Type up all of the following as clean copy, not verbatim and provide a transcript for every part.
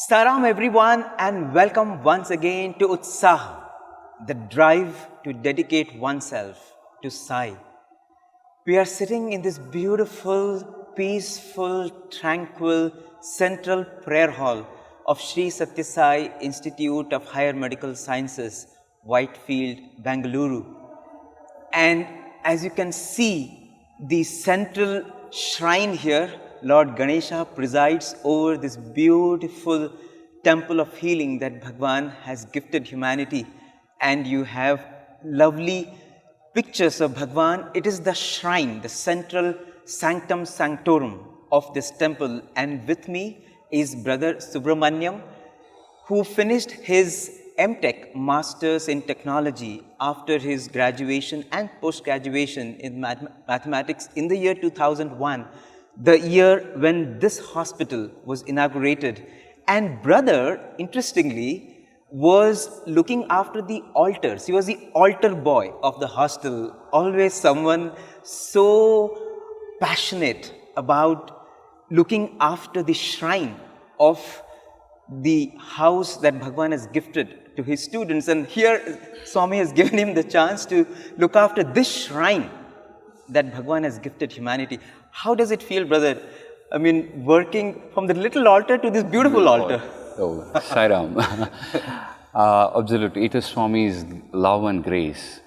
Saram everyone and welcome once again to Utsaha, the drive to dedicate oneself to Sai. We are sitting in this beautiful, peaceful, tranquil, central prayer hall of Sri Sathya Sai Institute of Higher Medical Sciences, Whitefield, Bengaluru. And as you can see, the central shrine here, Lord Ganesha presides over this beautiful temple of healing that Bhagwan has gifted humanity. And you have lovely pictures of Bhagwan. It is the shrine, the central sanctum sanctorum of this temple. And with me is Brother Subramanyam, who finished his M.Tech Masters in Technology after his graduation and post-graduation in mathematics in the year 2001, the year when this hospital was inaugurated. And brother, interestingly, was looking after the altars. He was the altar boy of the hostel, always someone so passionate about looking after the shrine of the house that Bhagwan has gifted to his students. And here Swami has given him the chance to look after this shrine that Bhagwan has gifted humanity. How does it feel, brother? I mean, working from the little altar to this beautiful altar. Oh, Sairam. Absolutely. It is Swami's love and grace.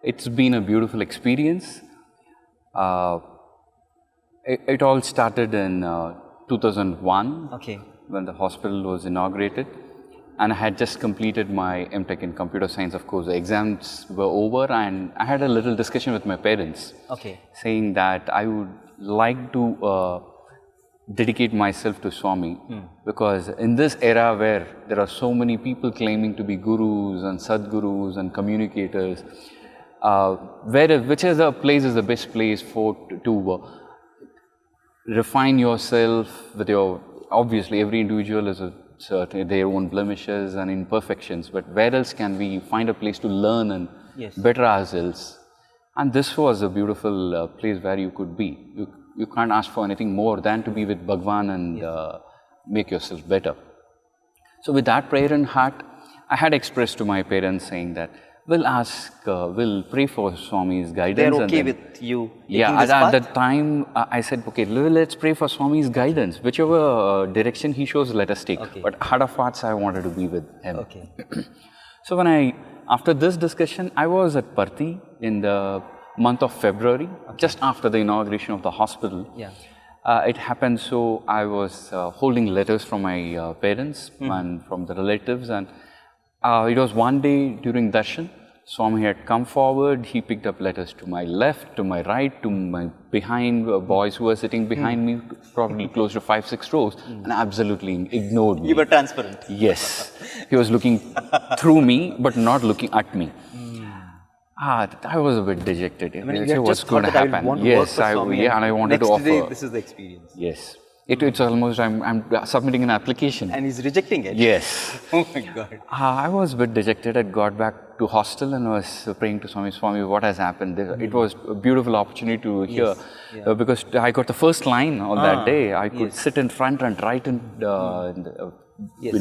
It's been a beautiful experience. It all started in 2001. Okay. When the hospital was inaugurated, and I had just completed my M.Tech in computer science. Of course, the exams were over, and I had a little discussion with my parents, saying that I would like to dedicate myself to Swami, because in this era where there are so many people claiming to be gurus and sadgurus and communicators, which is the place is the best place to refine yourself with your. Obviously, every individual has their own blemishes and imperfections, but where else can we find a place to learn and better ourselves? And this was a beautiful place where you could be. You can't ask for anything more than to be with Bhagwan and make yourself better. So with that prayer in heart, I had expressed to my parents saying that we'll pray for Swami's guidance. They're okay with you Yeah, at that time, I said, okay, let's pray for Swami's guidance. Whichever direction he shows, let us take. But heart of hearts, I wanted to be with him. So after this discussion, I was at Parthi in the month of February, just after the inauguration of the hospital. It happened so I was holding letters from my parents and from the relatives, and it was one day during darshan. Swami had come forward. He picked up letters to my left, to my right, to my behind, boys who were sitting behind me, probably close to 5-6 rows, and absolutely ignored me. You were transparent. Yes. He was looking through me, but not looking at me. I was a bit dejected. I mean, what's going to happen? Yes, and I wanted to offer. Day, this is the experience. Yes. It's almost, I'm submitting an application. And he's rejecting it? Yes. Oh my God. I was a bit dejected. I got back to hostel and was praying to Swami, what has happened? It was a beautiful opportunity to hear, because I got the first line on that day. I could sit in front and write in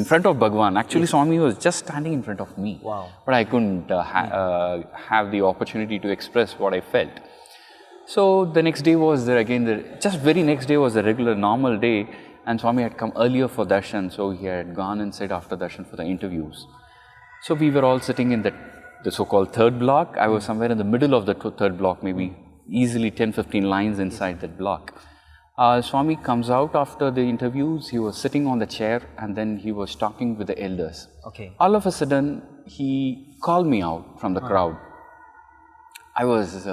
front of Bhagwan. Actually, Swami was just standing in front of me. Wow. But I couldn't have the opportunity to express what I felt. So the next day was there again, just very next day was the regular normal day, and Swami had come earlier for darshan, so he had gone inside after darshan for the interviews. So we were all sitting in the so-called third block. I was somewhere in the middle of the third block, maybe easily 10-15 lines inside that block. Swami comes out after the interviews. He was sitting on the chair, and then he was talking with the elders. All of a sudden, he called me out from the crowd. I was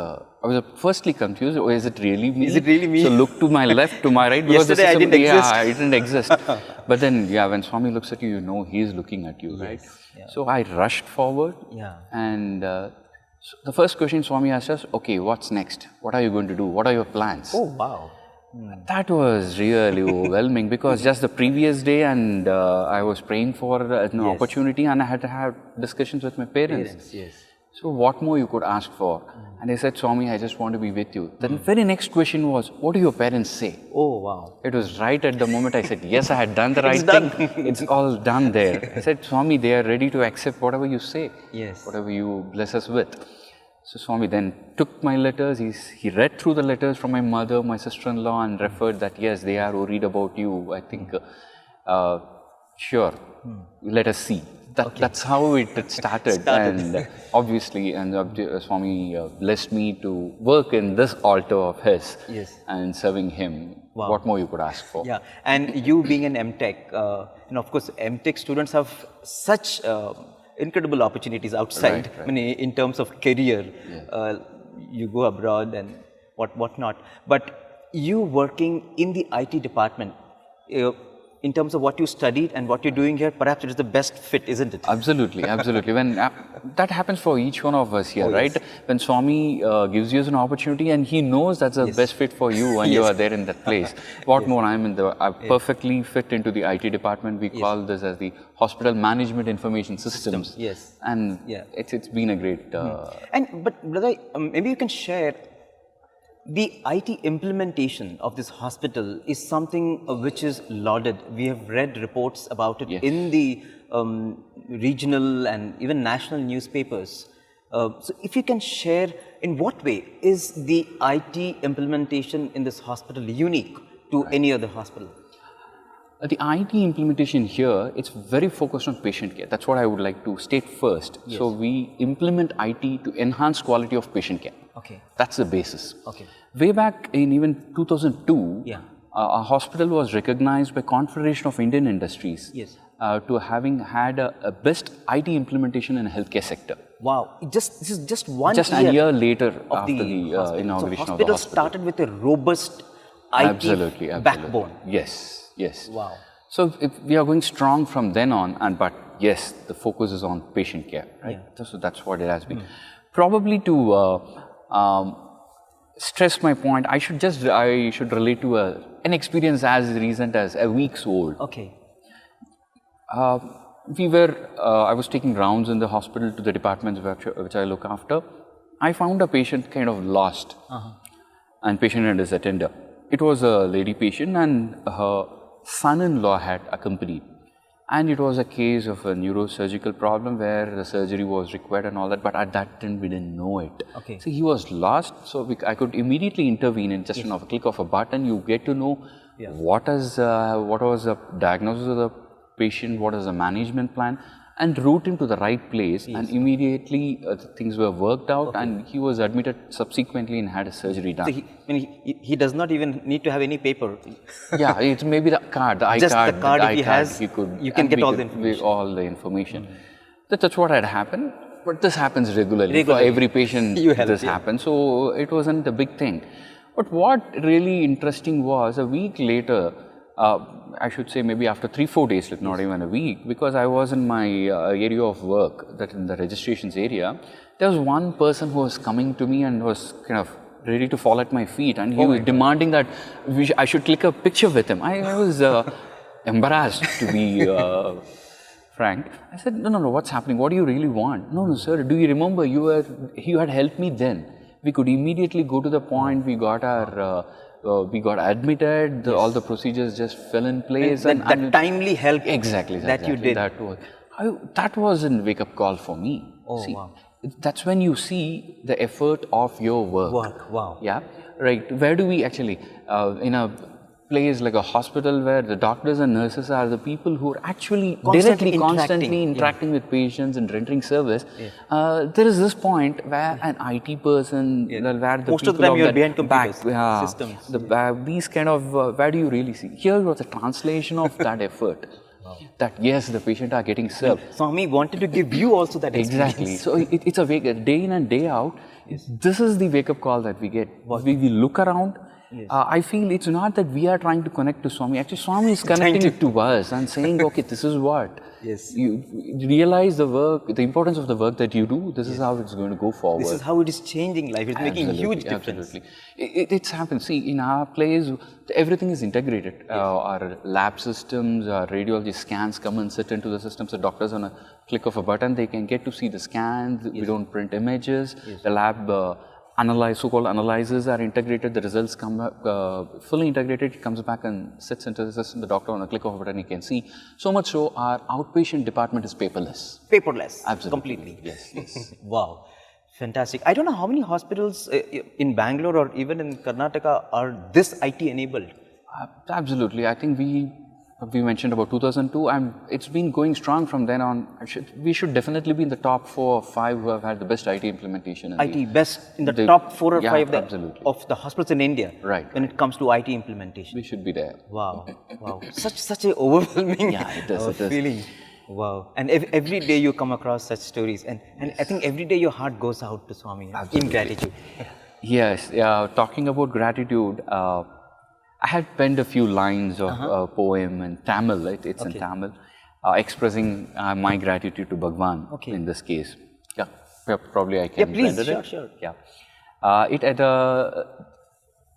firstly confused. Oh, is it really me? Is it really me? So look to my left, to my right. Because Yesterday I didn't exist. Yeah, I didn't exist. But then, when Swami looks at you, you know he's looking at you, right? So I rushed forward. And so the first question Swami asked us, okay, what's next? What are you going to do? What are your plans? Oh, wow. That was really overwhelming, because just the previous day, and I was praying for an opportunity, and I had to have discussions with my parents. So what more you could ask for? And I said, Swami, I just want to be with you. Then the very next question was, what do your parents say? Oh, wow. It was right at the moment I said, yes, I had done the right thing. It's all done there. I said, Swami, they are ready to accept whatever you say. Yes. Whatever you bless us with. So Swami then took my letters. He read through the letters from my mother, my sister-in-law, and referred that, yes, they are worried about you. I think, sure, let us see. That's how it started. And obviously, Swami blessed me to work in this altar of his and serving him. Wow. What more you could ask for? Yeah, and you being an MTech, of course, MTech students have such incredible opportunities outside. Right. I mean, in terms of career, you go abroad and whatnot. But you working in the IT department, in terms of what you studied and what you're doing here, perhaps it is the best fit, isn't it? Absolutely, absolutely. When that happens for each one of us here, right? When Swami gives you an opportunity and he knows that's the best fit for you when you are there in that place. What more, I'm perfectly fit into the IT department. We call this as the Hospital Management Information Systems. Yes. And it's been a great... But brother, maybe you can share, the IT implementation of this hospital is something which is lauded. We have read reports about it in the regional and even national newspapers. So if you can share, in what way is the IT implementation in this hospital unique to any other hospital? The IT implementation here, it's very focused on patient care. That's what I would like to state first. Yes. So we implement IT to enhance quality of patient care. Okay. That's the basis. Okay. Way back in even 2002, our hospital was recognized by Confederation of Indian Industries to having had a best IT implementation in the healthcare sector. Wow. This is just one year. Just a year later after the inauguration of the hospital. Started with a robust IT backbone. Yes. Wow. So if we are going strong from then on, but yes, the focus is on patient care, right? So that's what it has been. Probably to stress my point, I should relate to an experience as recent as a week's old. Okay. I was taking rounds in the hospital to the departments which I look after. I found a patient kind of lost, and patient and his attender. It was a lady patient, and her son-in-law had accompanied. And it was a case of a neurosurgical problem where the surgery was required and all that, but at that time we didn't know it. Okay. So he was lost, so I could immediately intervene in just a click of a button. You get to know what was the diagnosis of the patient, what is the management plan, and route him to the right place. And immediately things were worked out, and he was admitted subsequently and had a surgery done. So he does not even need to have any paper. It's maybe the card, the just iCard. The card if he has, you can get all the information. That's what had happened, but this happens regularly. For every patient this happens, so it wasn't a big thing. But what really interesting was, a week later, I should say maybe after 3-4 days, not even a week, because I was in my area of work, that in the registrations area, there was one person who was coming to me and was kind of ready to fall at my feet, and he was demanding that I should click a picture with him. I was embarrassed, to be frank. I said, no, what's happening? What do you really want? No, sir, do you remember you had helped me then? We could immediately go to the point. We got admitted, all the procedures just fell in place. And that timely help that you did. That was a wake-up call for me. That's when you see the effort of your work. Wow. Yeah, right. Where do we actually, in a place like a hospital where the doctors and nurses are the people who are actually constantly interacting with patients and rendering service, there is this point where an IT person, where the most of the time you are behind computers, systems. These kind of, where do you really see? Here was a translation of that effort. That yes, the patient are getting served. Swami wanted to give you also that experience. Exactly. So it's a day in and day out. This is the wake-up call that we get. We look around, I feel it's not that we are trying to connect to Swami. Actually, Swami is connecting it to us and saying, okay, this is what. Yes. You realize the work, the importance of the work that you do. This is how it's going to go forward. This is how it is changing life. It's making huge difference. Absolutely. It's happened. See, in our place, everything is integrated. Our lab systems, our radiology scans come and sit into the systems. The doctors, on a click of a button, they can get to see the scans. We don't print images. The lab so-called analyzers are integrated. The results come fully integrated. It comes back and sits into the system. The doctor, on a click of a button, he can see. So much so, our outpatient department is paperless. Paperless. Absolutely. Completely. Yes. Wow. Fantastic. I don't know how many hospitals in Bangalore or even in Karnataka are this IT enabled. Absolutely. I think we mentioned about 2002, and it's been going strong from then on. We should definitely be in the top 4 or 5 who have had the best IT implementation. Best in the top 4 or 5 of the hospitals in India. Right. When it comes to IT implementation. We should be there. Wow. Wow. Such a overwhelming feeling. Wow. And every day you come across such stories, and I think every day your heart goes out to Swami in gratitude. Yes. Talking about gratitude, I had penned a few lines of a poem in Tamil, right? It's in Tamil, expressing my gratitude to Bhagwan in this case. Yeah, probably I can please, render it. Sure. Yeah.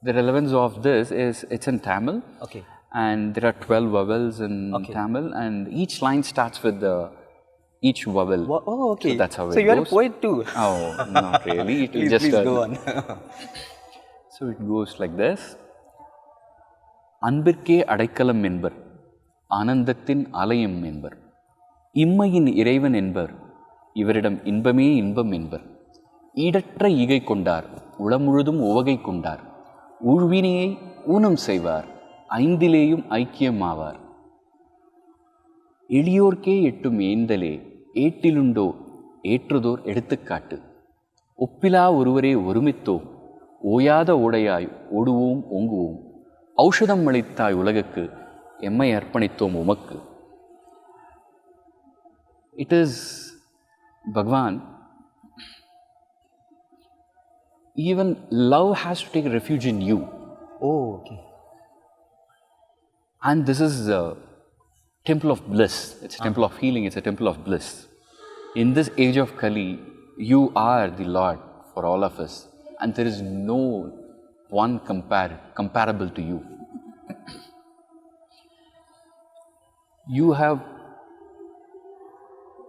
The relevance of this is it's in Tamil. Okay. And there are 12 vowels in Tamil, and each line starts with each vowel. Oh, okay. So that's how it goes. So you are a poet too? Oh, not really. Please go on. So it goes like this. அன்பிற்கே அடைக்கலம் என்பர், ஆனந்தத்தின் ஆலயம் என்பர், இம்மையின் இறைவன் என்பர், இவரிடம் இன்பமே இன்பம் என்பர், ஈடற்ற ஈகை கொண்டார், உளமுழுதும் உவகை கொண்டார், ஊழ்வினையை ஊனம் செய்வார், ஐந்திலேயும் ஐக்கியமாவார், எளியோர்க்கே எட்டும் ஏந்தலே, ஏட்டிலுண்டோ ஏற்றுதோர் எடுத்துக்காட்டு, ஒப்பிலா ஒருவரே ஒருமித்தோம், ஓயாத ஓடையாய் ஓடுவோம் ஓங்குவோம், ஔஷதம் அளித்தாய் உலகுக்கு, எம்மை அர்ப்பணித்தோம் உமக்கு. It is Bhagwan. Even love has to take refuge in you. Oh, okay. And this is a temple of bliss. It's a temple of healing. It's a temple of bliss. In this age of Kali, you are the Lord for all of us. And there is no one comparable to you. You have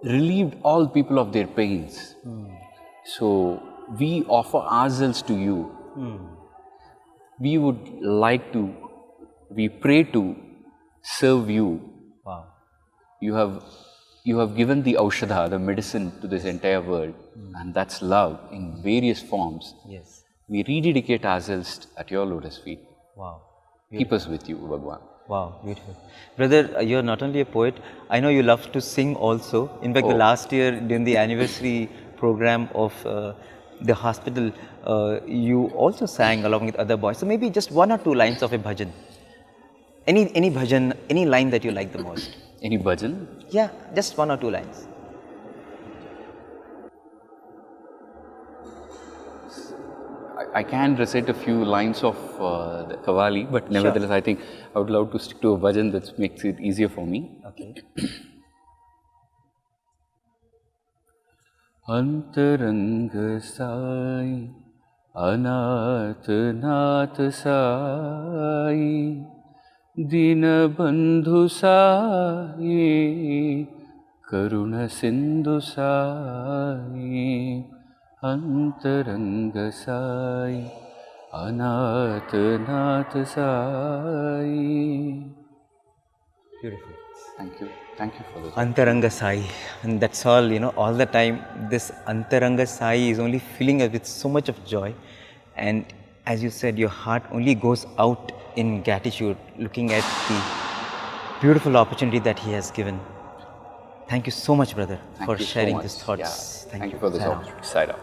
relieved all people of their pains. So we offer ourselves to you. We would like to, we pray to serve you. Wow. You have given the aushadha, the medicine, to this entire world, and that's love in various forms. Yes. We rededicate ourselves at your lotus feet. Wow. Keep us with you, Bhagwan. Wow, beautiful. Brother, you're not only a poet, I know you love to sing also. In fact, the last year during the anniversary program of the hospital, you also sang along with other boys. So maybe just 1 or 2 lines of a bhajan. Any bhajan, any line that you like the most. Any bhajan? Yeah, just 1 or 2 lines. I can recite a few lines of the Kavali, but nevertheless, I think I would love to stick to a bhajan that makes it easier for me. Okay. Antaranga Sai, Anath Nath Sai, Dinabandhu Sai, Karuna Sindhu Sai, Antaranga Sai, Anath Nath Sai. Beautiful. Thank you. Thank you for this. Antaranga Sai. And that's all, all the time this Antaranga Sai is only filling us with so much of joy. And as you said, your heart only goes out in gratitude, looking at the beautiful opportunity that He has given. Thank you so much, brother, for sharing these thoughts. Yeah. Thank you for this opportunity. Side up.